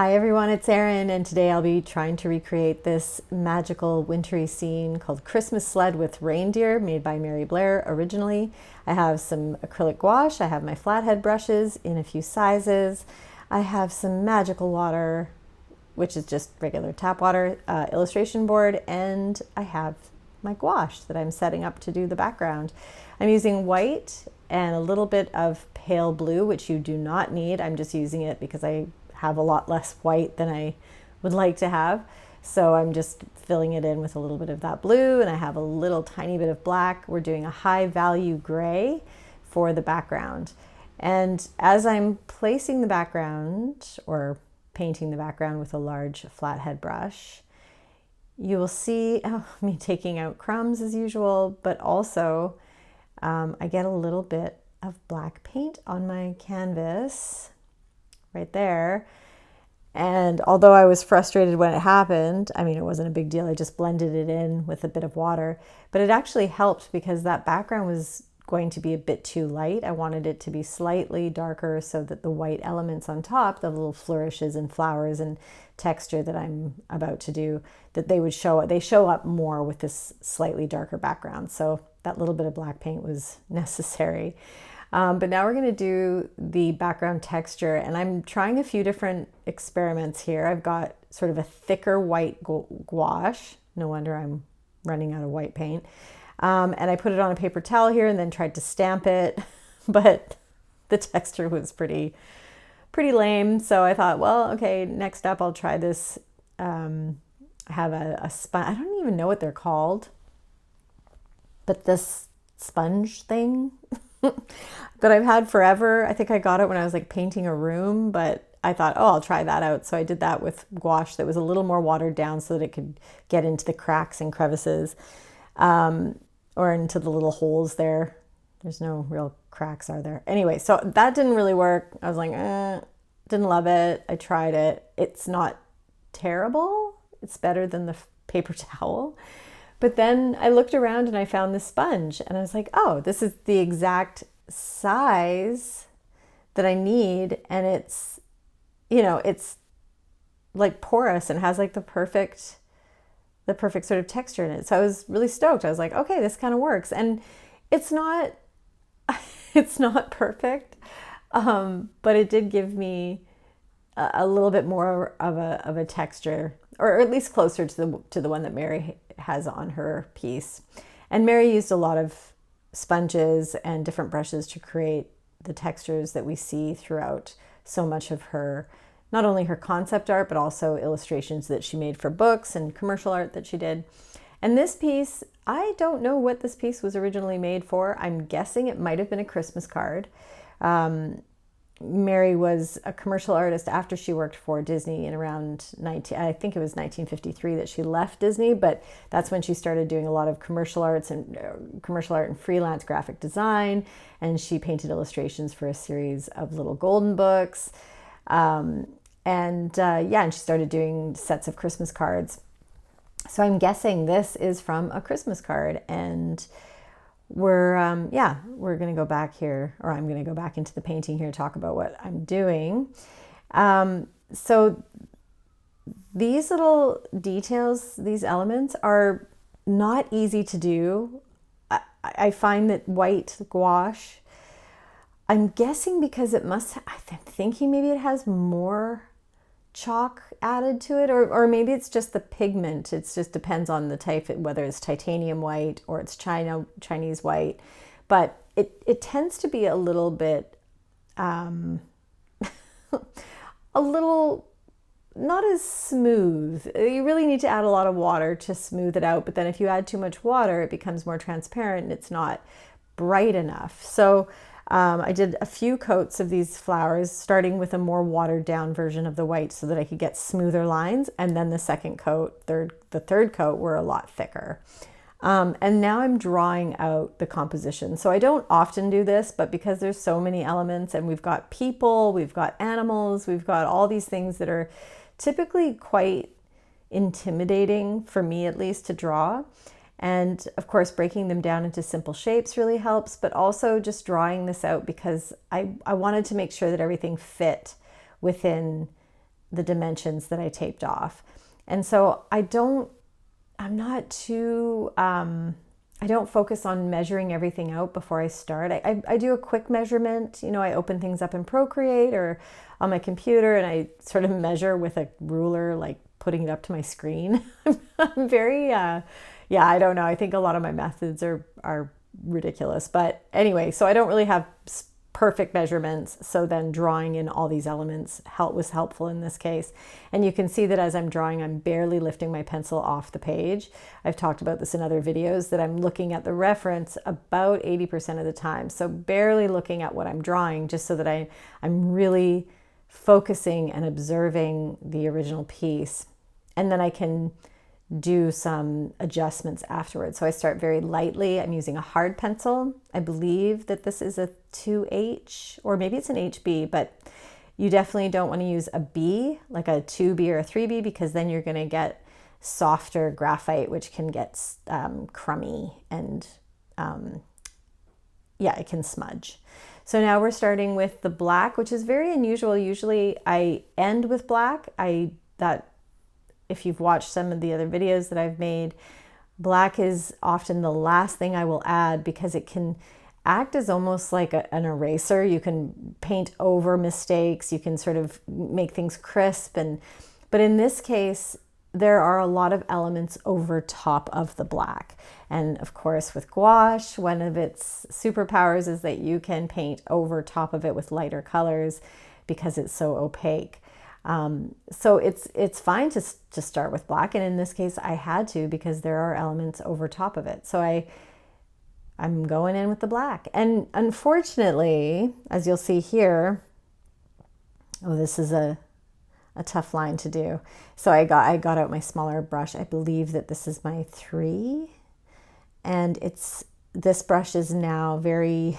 Hi everyone, it's Erin, and today I'll be trying to recreate this magical wintry scene called Christmas Sled with Reindeer, made by Mary Blair originally. I have some acrylic gouache, I have my flathead brushes in a few sizes, I have some magical water, which is just regular tap water, illustration board, and I have my gouache that I'm setting up to do the background. I'm using white and a little bit of pale blue, which you do not need. I'm just using it because I have a lot less white than I would like to have. So I'm just filling it in with a little bit of that blue, and I have a little tiny bit of black. We're doing a high value gray for the background. And as I'm placing the background or painting the background with a large flathead brush, you will see me taking out crumbs as usual, but also I get a little bit of black paint on my canvas right there. And although I was frustrated when it happened, I mean, it wasn't a big deal. I just blended it in with a bit of water, but it actually helped because that background was going to be a bit too light. I wanted it to be slightly darker so that the white elements on top, the little flourishes and flowers and texture that I'm about to do, that they show up more with this slightly darker background. So that little bit of black paint was necessary. But now we're going to do the background texture, and I'm trying a few different experiments here. I've got sort of a thicker white gouache. No wonder I'm running out of white paint. And I put it on a paper towel here and then tried to stamp it, but the texture was pretty lame. So I thought, well, okay, next up I'll try this. I have a sponge. I don't even know what they're called, but this sponge thing that I've had forever. I think I got it when I was like painting a room, but I thought, oh, I'll try that out. So I did that with gouache that was a little more watered down so that it could get into the cracks and crevices, or into the little holes there. There's no real cracks, are there? Anyway, so that didn't really work. I was like, didn't love it. I tried it. It's not terrible. It's better than the paper towel. But then I looked around and I found this sponge and I was like, oh, this is the exact size that I need. And it's, it's like porous and has like the perfect sort of texture in it. So I was really stoked. I was like, okay, this kind of works. And it's not, it's not perfect. But it did give me a little bit more of a texture, or at least closer to the one that Mary has on her piece. And Mary used a lot of sponges and different brushes to create the textures that we see throughout so much of her, not only her concept art, but also illustrations that she made for books and commercial art that she did. And this piece, I don't know what this piece was originally made for. I'm guessing it might have been a Christmas card. Mary was a commercial artist after she worked for Disney in around I think it was 1953 that she left Disney, but that's when she started doing a lot of commercial art and freelance graphic design, and she painted illustrations for a series of little golden books. And she started doing sets of Christmas cards. So I'm guessing this is from a Christmas card, and we're going to go back here, or I'm going to go back into the painting here, talk about what I'm doing. So these little details, these elements are not easy to do. I find that white gouache, I'm guessing because I'm thinking maybe it has more chalk added to it, or maybe it's just the pigment. It just depends on the type, whether it's titanium white or it's Chinese white, but it tends to be a little bit a little not as smooth. You really need to add a lot of water to smooth it out, but then if you add too much water, it becomes more transparent and it's not bright enough. So I did a few coats of these flowers, starting with a more watered down version of the white so that I could get smoother lines. And then the second coat, the third coat were a lot thicker. And now I'm drawing out the composition. So I don't often do this, but because there's so many elements and we've got people, we've got animals, we've got all these things that are typically quite intimidating, for me at least, to draw. And of course, breaking them down into simple shapes really helps, but also just drawing this out because I wanted to make sure that everything fit within the dimensions that I taped off. And so I don't focus on measuring everything out before I start. I do a quick measurement. You know, I open things up in Procreate or on my computer and I sort of measure with a ruler, like putting it up to my screen. I'm very, yeah, I don't know. I think a lot of my methods are ridiculous. But anyway, so I don't really have perfect measurements. So then drawing in all these elements was helpful in this case. And you can see that as I'm drawing, I'm barely lifting my pencil off the page. I've talked about this in other videos, that I'm looking at the reference about 80% of the time. So barely looking at what I'm drawing, just so that I'm really focusing and observing the original piece. And then I can do some adjustments afterwards. So I start very lightly. I'm using a hard pencil. I believe that this is a 2H, or maybe it's an HB, but you definitely don't want to use a B, like a 2B or a 3B, because then you're going to get softer graphite, which can get crummy and yeah, it can smudge. So now we're starting with the black, which is very unusual. Usually I end with black. If you've watched some of the other videos that I've made, black is often the last thing I will add, because it can act as almost like an eraser. You can paint over mistakes, you can sort of make things crisp, but in this case, there are a lot of elements over top of the black. And of course, with gouache, one of its superpowers is that you can paint over top of it with lighter colors because it's so opaque. So it's fine to start with black, and in this case I had to, because there are elements over top of it. So I'm going in with the black, and unfortunately, as you'll see here, this is a tough line to do. So I got out my smaller brush. I believe that this is my 3, and this brush is now very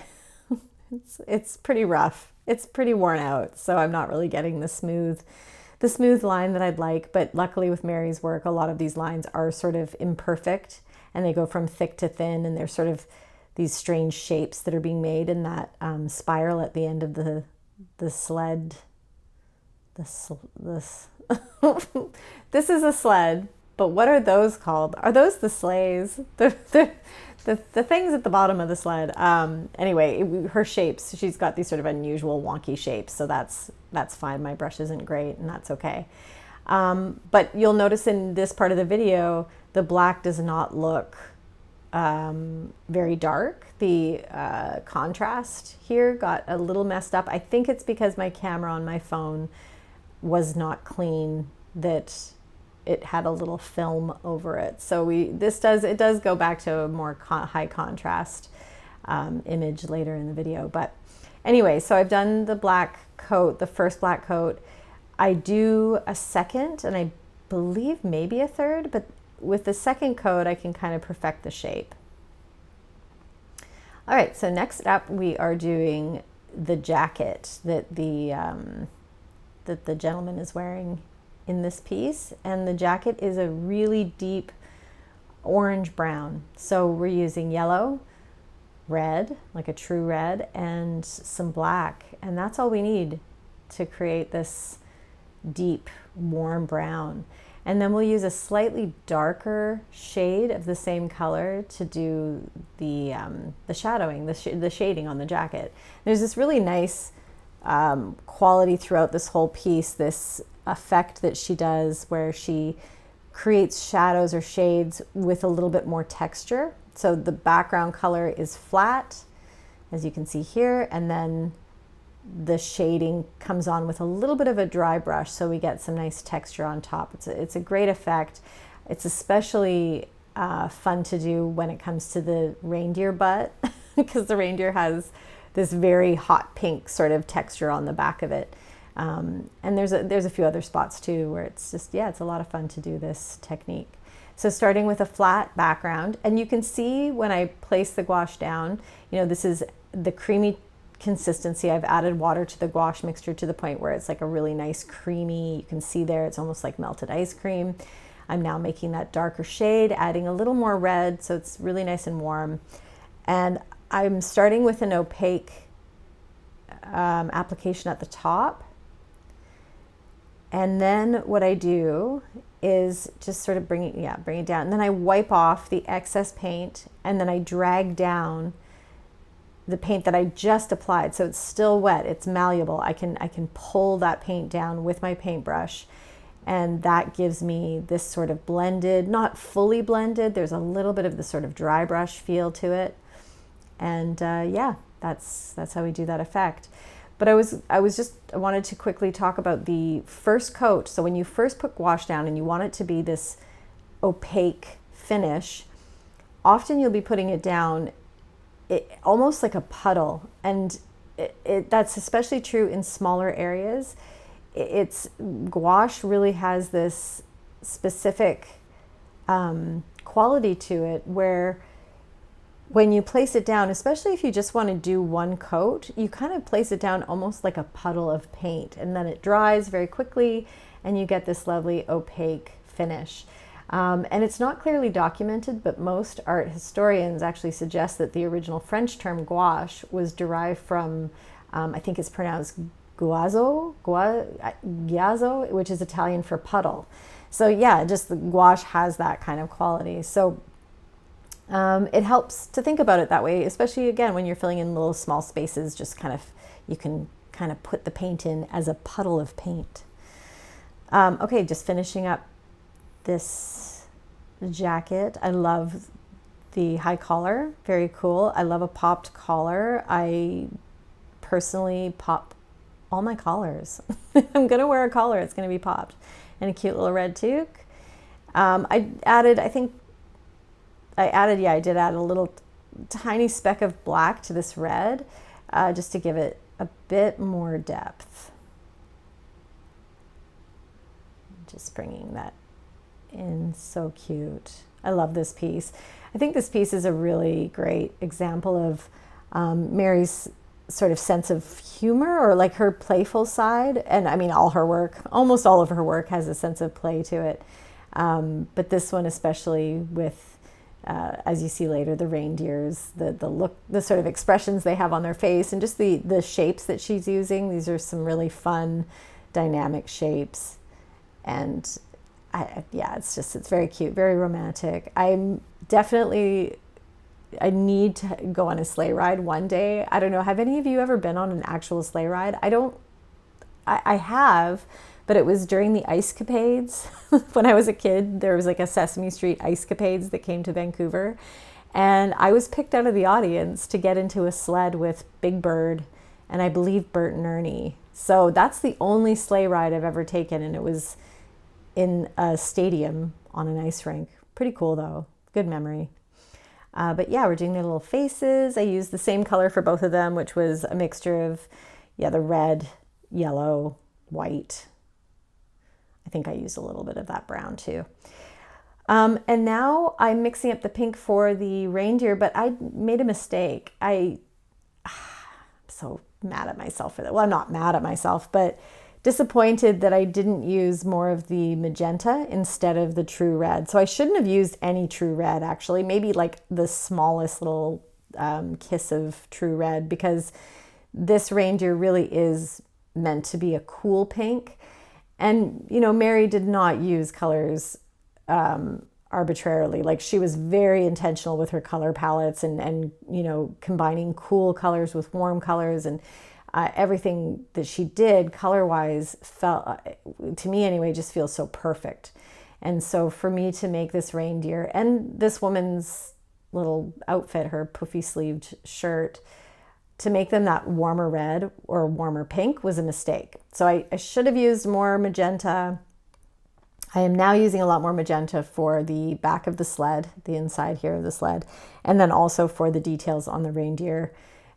it's pretty rough. It's pretty worn out, so I'm not really getting the smooth line that I'd like. But luckily with Mary's work, a lot of these lines are sort of imperfect, and they go from thick to thin, and they're sort of these strange shapes that are being made in that spiral at the end of the sled. This is a sled, but what are those called? Are those the sleighs? The things at the bottom of the sled. Anyway, her shapes, she's got these sort of unusual wonky shapes, so that's fine. My brush isn't great, and that's okay. But you'll notice in this part of the video, the black does not look very dark. The contrast here got a little messed up. I think it's because my camera on my phone was not clean, that it had a little film over it. So it does go back to a more high contrast image later in the video. But anyway, so I've done the black coat, the first black coat. I do a second, and I believe maybe a third, but with the second coat, I can kind of perfect the shape. All right, so next up, we are doing the jacket that the gentleman is wearing in this piece, and the jacket is a really deep orange brown. So we're using yellow, red, like a true red, and some black, and that's all we need to create this deep warm brown. And then we'll use a slightly darker shade of the same color to do the shadowing, the shading on the jacket. There's this really nice quality throughout this whole piece, this effect that she does where she creates shadows or shades with a little bit more texture. So the background color is flat, as you can see here, and then the shading comes on with a little bit of a dry brush, so we get some nice texture on top. It's a great effect. It's especially fun to do when it comes to the reindeer butt, because the reindeer has this very hot pink sort of texture on the back of it. And there's a few other spots too where it's just, yeah, it's a lot of fun to do this technique. So starting with a flat background, and you can see when I place the gouache down, you know, this is the creamy consistency. I've added water to the gouache mixture to the point where it's like a really nice creamy, you can see there, it's almost like melted ice cream. I'm now making that darker shade, adding a little more red, so it's really nice and warm. And I'm starting with an opaque application at the top. And then what I do is just sort of bring it down. And then I wipe off the excess paint, and then I drag down the paint that I just applied. So it's still wet, it's malleable. I can pull that paint down with my paintbrush, and that gives me this sort of blended, not fully blended. There's a little bit of the sort of dry brush feel to it. And yeah, that's how we do that effect. But I wanted to quickly talk about the first coat. So when you first put gouache down and you want it to be this opaque finish, often you'll be putting it down almost like a puddle. And that's especially true in smaller areas. Gouache really has this specific quality to it where when you place it down, especially if you just want to do one coat, you kind of place it down almost like a puddle of paint, and then it dries very quickly and you get this lovely opaque finish. And it's not clearly documented, but most art historians actually suggest that the original French term gouache was derived from, I think it's pronounced ghiazzo, which is Italian for puddle. So yeah, just the gouache has that kind of quality. So it helps to think about it that way, especially again when you're filling in little small spaces. Just you can kind of put the paint in as a puddle of paint. Okay, just finishing up this jacket. I love the high collar, very cool. I love a popped collar. I personally pop all my collars. I'm gonna wear a collar, it's gonna be popped, and a cute little red toque. I did add a little tiny speck of black to this red, just to give it a bit more depth. Just bringing that in, so cute. I love this piece. I think this piece is a really great example of Mary's sort of sense of humor, or like her playful side. And I mean, almost all of her work has a sense of play to it. But this one especially with, as you see later, the reindeers, the look, the sort of expressions they have on their face, and just the shapes that she's using. These are some really fun, dynamic shapes. And it's very cute, very romantic. I need to go on a sleigh ride one day. I don't know, have any of you ever been on an actual sleigh ride? I have, but it was during the Ice Capades. When I was a kid, there was like a Sesame Street Ice Capades that came to Vancouver. And I was picked out of the audience to get into a sled with Big Bird and I believe Bert and Ernie. So that's the only sleigh ride I've ever taken, and it was in a stadium on an ice rink. Pretty cool though, good memory. But yeah, we're doing their little faces. I used the same color for both of them, which was a mixture of, the red, yellow, white. I think I used a little bit of that brown too. And now I'm mixing up the pink for the reindeer, but I made a mistake. I'm so mad at myself for that. Well, I'm not mad at myself, but disappointed that I didn't use more of the magenta instead of the true red. So I shouldn't have used any true red, actually. Maybe like the smallest little kiss of true red, because this reindeer really is meant to be a cool pink. And, Mary did not use colors arbitrarily. Like, she was very intentional with her color palettes and combining cool colors with warm colors, and everything that she did color-wise felt, to me anyway, just feels so perfect. And so for me to make this reindeer and this woman's little outfit, her puffy sleeved shirt, to make them that warmer red or warmer pink was a mistake. So I should have used more magenta. I am now using a lot more magenta for the back of the sled, the inside here of the sled, and then also for the details on the reindeer.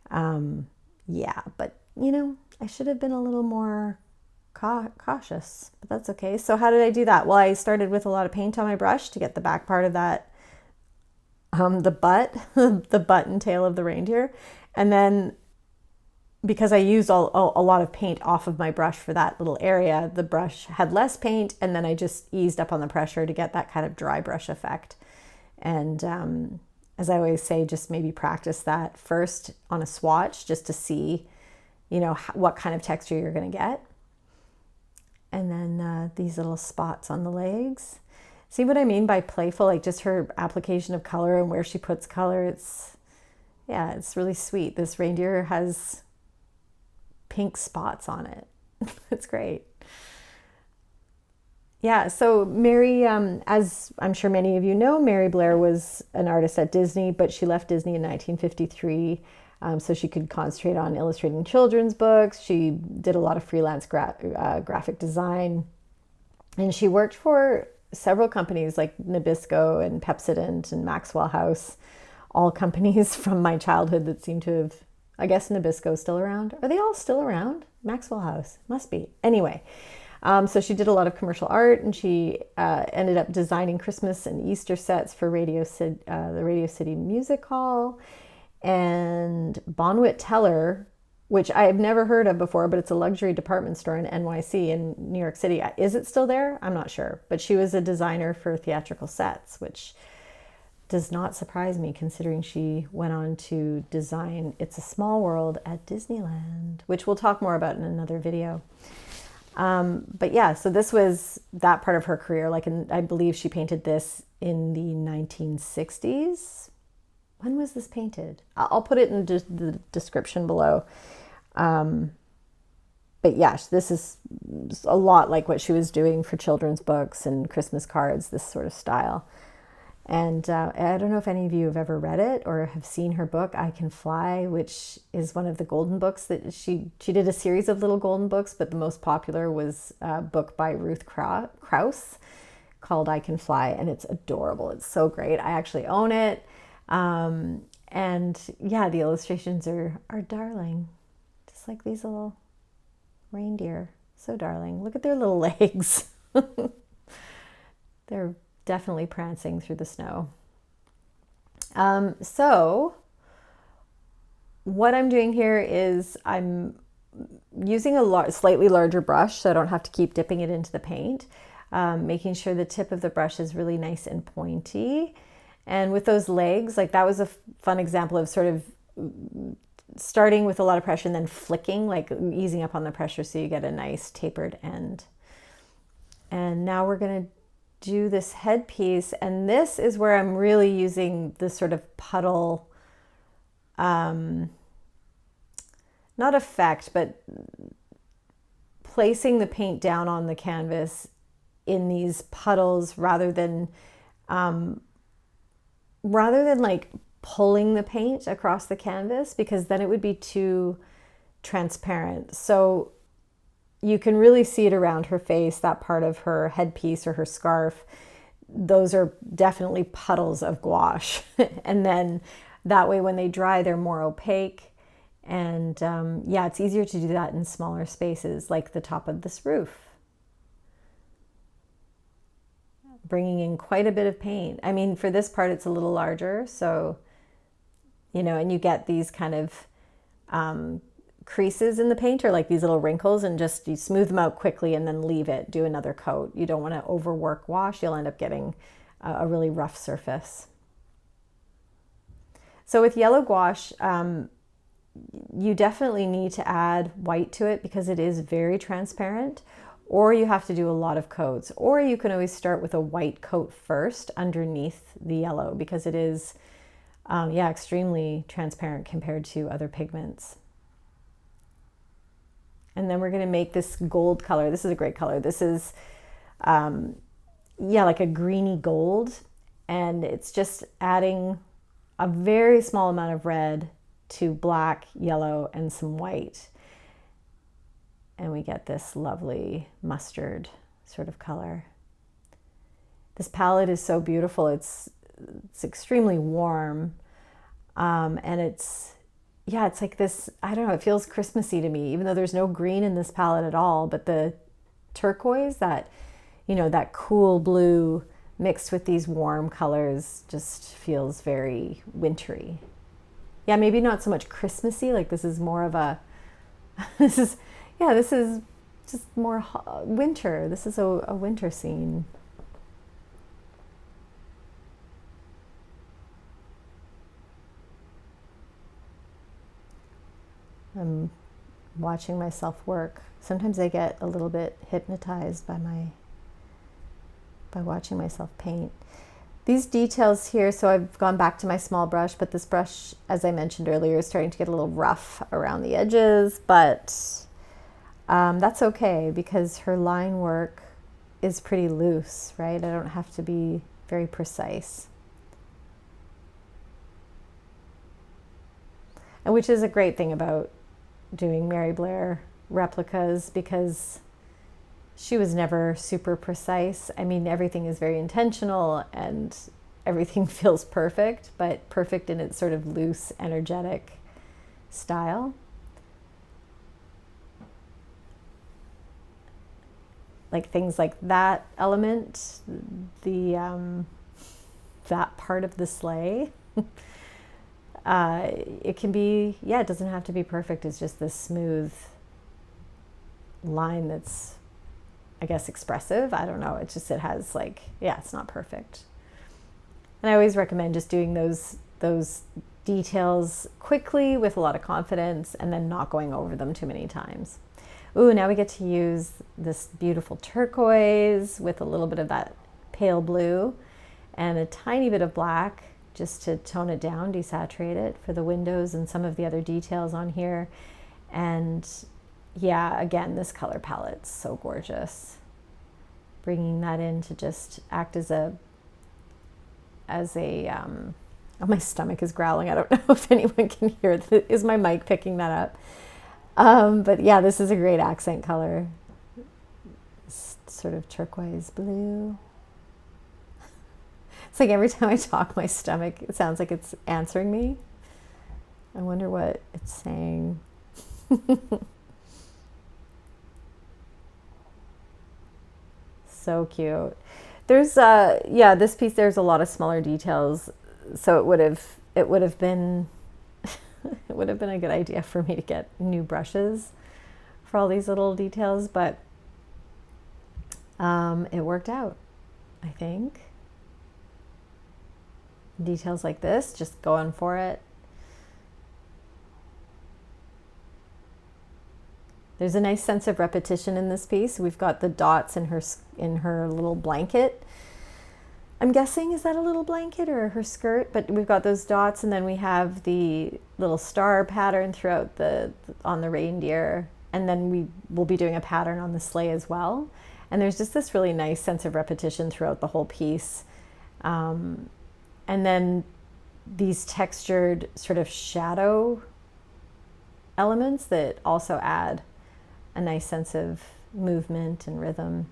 But I should have been a little more cautious, but that's okay. So how did I do that? Well, I started with a lot of paint on my brush to get the back part of that, the butt and tail of the reindeer. And then because I used a lot of paint off of my brush for that little area, the brush had less paint, and then I just eased up on the pressure to get that kind of dry brush effect. And as I always say, just maybe practice that first on a swatch just to see, what kind of texture you're going to get. And then these little spots on the legs. See what I mean by playful? Like just her application of color and where she puts color. Yeah, it's really sweet. This reindeer has pink spots on it. It's great. Yeah, so Mary, as I'm sure many of you know, Mary Blair was an artist at Disney, but she left Disney in 1953 so she could concentrate on illustrating children's books. She did a lot of freelance graphic design, and she worked for several companies like Nabisco and Pepsodent and Maxwell House, all companies from my childhood that seem to have, I guess Nabisco's still around. Are they all still around? Maxwell House, must be. Anyway. So she did a lot of commercial art, and she ended up designing Christmas and Easter sets for the Radio City Music Hall. And Bonwit Teller, which I have never heard of before, but it's a luxury department store in NYC in New York City. Is it still there? I'm not sure. But she was a designer for theatrical sets, which does not surprise me considering she went on to design It's a Small World at Disneyland, which we'll talk more about in another video. But yeah, so this was that part of her career. Like, I believe she painted this in the 1960s. When was this painted? I'll put it in the description below. But yeah, this is a lot like what she was doing for children's books and Christmas cards, this sort of style. And I don't know if any of you have ever read it or have seen her book, I Can Fly, which is one of the golden books that she did a series of little golden books, but the most popular was a book by Ruth Krauss called I Can Fly, and it's adorable. It's so great. I actually own it. And yeah, the illustrations are darling, just like these little reindeer. So darling. Look at their little legs. They're definitely prancing through the snow. So what I'm doing here is I'm using a slightly larger brush so I don't have to keep dipping it into the paint, making sure the tip of the brush is really nice and pointy. And with those legs, like that was a fun example of sort of starting with a lot of pressure and then flicking, like easing up on the pressure so you get a nice tapered end. And now we're going to do this headpiece, and this is where I'm really using this sort of puddle, not effect, but placing the paint down on the canvas in these puddles rather than like pulling the paint across the canvas, because then it would be too transparent. So you can really see it around her face, that part of her headpiece or her scarf. Those are definitely puddles of gouache. And then that way when they dry, they're more opaque. And yeah, it's easier to do that in smaller spaces, like the top of this roof. Bringing in quite a bit of paint. I mean, for this part, it's a little larger. So, you know, and you get these kind of creases in the paint, or like these little wrinkles, and just you smooth them out quickly and then leave it, do another coat. You don't want to overwork wash. You'll end up getting a really rough surface. So with yellow gouache, you definitely need to add white to it because it is very transparent, or you have to do a lot of coats, or you can always start with a white coat first underneath the yellow because it is yeah, extremely transparent compared to other pigments. And then we're going to make this gold color. This is a great color. This is, yeah, like a greeny gold. And it's just adding a very small amount of red to black, yellow, and some white. And we get this lovely mustard sort of color. This palette is so beautiful. It's extremely warm. And yeah, it's like this, I don't know, it feels Christmassy to me, even though there's no green in this palette at all, but the turquoise, that, you know, that cool blue mixed with these warm colors just feels very wintry. Yeah, maybe not so much Christmassy, like this is more of a, this is just more winter. This is a winter scene. I'm watching myself work. Sometimes I get a little bit hypnotized by watching myself paint. These details here, so I've gone back to my small brush, but this brush, as I mentioned earlier, is starting to get a little rough around the edges, but that's okay because her line work is pretty loose, right? I don't have to be very precise. And which is a great thing about doing Mary Blair replicas, because she was never super precise. I mean, everything is very intentional and everything feels perfect, but perfect in its sort of loose, energetic style. Like things like that element, that part of the sleigh, it can be, yeah, it doesn't have to be perfect. It's just this smooth line that's, I guess, expressive. I don't know. It has like, yeah, it's not perfect. And I always recommend just doing those details quickly with a lot of confidence and then not going over them too many times. Ooh, now we get to use this beautiful turquoise with a little bit of that pale blue and a tiny bit of black just to tone it down, desaturate it for the windows and some of the other details on here. And yeah, again, this color palette's so gorgeous. Bringing that in to just act as a oh, my stomach is growling. I don't know if anyone can hear it. Is my mic picking that up? But yeah, this is a great accent color. Sort of turquoise blue. It's like every time I talk, my stomach, it sounds like it's answering me. I wonder what it's saying. So cute. There's yeah, this piece, there's a lot of smaller details, so it would have been it would have been a good idea for me to get new brushes for all these little details, but it worked out, I think. Details like this, just going for it. There's a nice sense of repetition in this piece. We've got the dots in her little blanket. I'm guessing, is that a little blanket or her skirt? But we've got those dots, and then we have the little star pattern throughout on the reindeer, and then we will be doing a pattern on the sleigh as well. And there's just this really nice sense of repetition throughout the whole piece. And then these textured sort of shadow elements that also add a nice sense of movement and rhythm.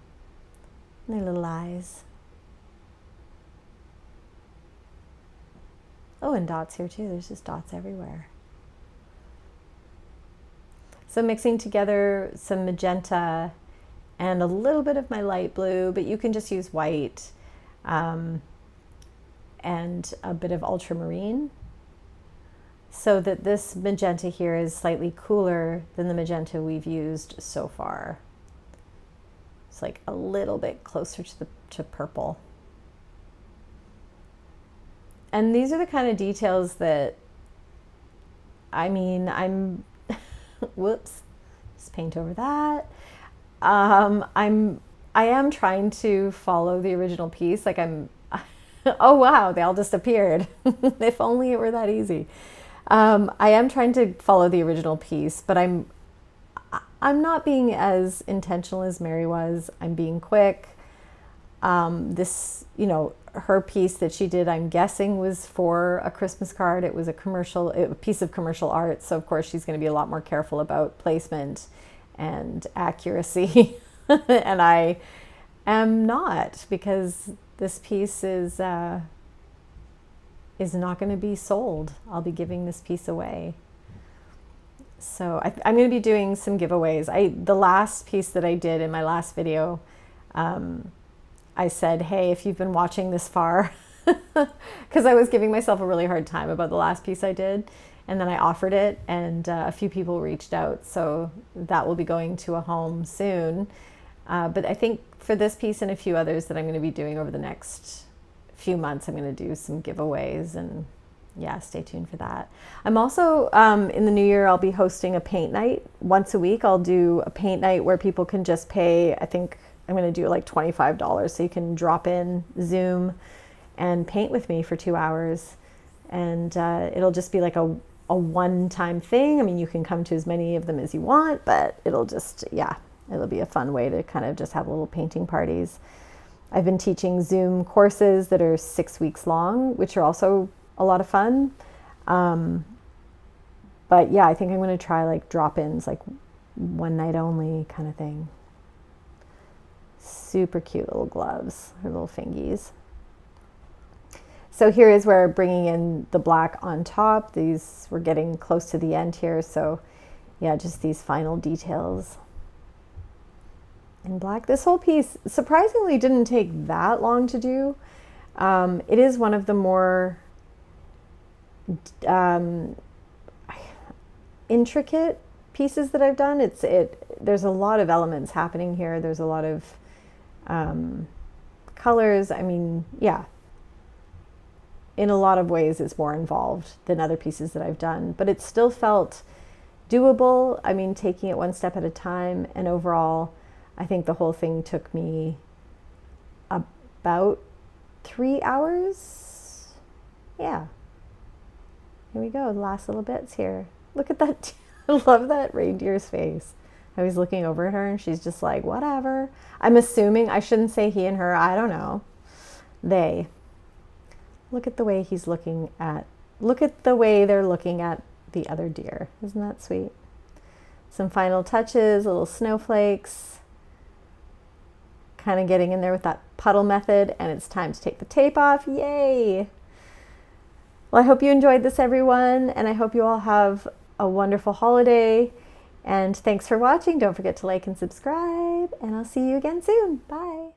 And their little eyes. Oh, and dots here too. There's just dots everywhere. So mixing together some magenta and a little bit of my light blue, but you can just use white, and a bit of ultramarine, so that this magenta here is slightly cooler than the magenta we've used so far. It's like a little bit closer to purple. And these are the kind of details that, I mean, whoops, just paint over that. I am trying to follow the original piece. Like oh wow, they all just appeared. If only it were that easy. I am trying to follow the original piece, but I'm not being as intentional as Mary was. I'm being quick. This, her piece that she did, I'm guessing, was for a Christmas card. It was a piece of commercial art. So of course she's going to be a lot more careful about placement and accuracy. And I am not, because this piece is not going to be sold. I'll be giving this piece away. So I'm going to be doing some giveaways. The last piece that I did in my last video, I said, hey, if you've been watching this far, because I was giving myself a really hard time about the last piece I did, and then I offered it, and a few people reached out, so that will be going to a home soon. But I think for this piece and a few others that I'm going to be doing over the next few months, I'm going to do some giveaways and Yeah, stay tuned for that. I'm also, in the new year, I'll be hosting a paint night once a week. I'll do a paint night where people can just pay, I think I'm going to do like $25. So you can drop in Zoom and paint with me for 2 hours. And it'll just be like a one-time thing. I mean, you can come to as many of them as you want, but it'll just, yeah, it'll be a fun way to kind of just have little painting parties. I've been teaching Zoom courses that are 6 weeks long, which are also a lot of fun. But yeah, I think I'm going to try like drop-ins, like one night only kind of thing. Super cute little gloves, her little fingies. So here is where bringing in the black on top. These, we're getting close to the end here. So yeah, just these final details in black. This whole piece surprisingly didn't take that long to do. It is one of the more intricate pieces that I've done. There's a lot of elements happening here. There's a lot of colors. I mean, yeah, in a lot of ways it's more involved than other pieces that I've done, but it still felt doable. I mean, taking it one step at a time, and overall I think the whole thing took me about 3 hours. Yeah. Here we go, the last little bits here. Look at that. I love that reindeer's face. I was looking over at her and she's just like, whatever. I'm assuming, I shouldn't say he and her, I don't know. They. Look at the way he's looking at, look at the way they're looking at the other deer. Isn't that sweet? Some final touches, little snowflakes. Kind of getting in there with that puddle method, and it's time to take the tape off. Yay! Well, I hope you enjoyed this, everyone, and I hope you all have a wonderful holiday. And thanks for watching. Don't forget to like and subscribe, and I'll see you again soon. Bye.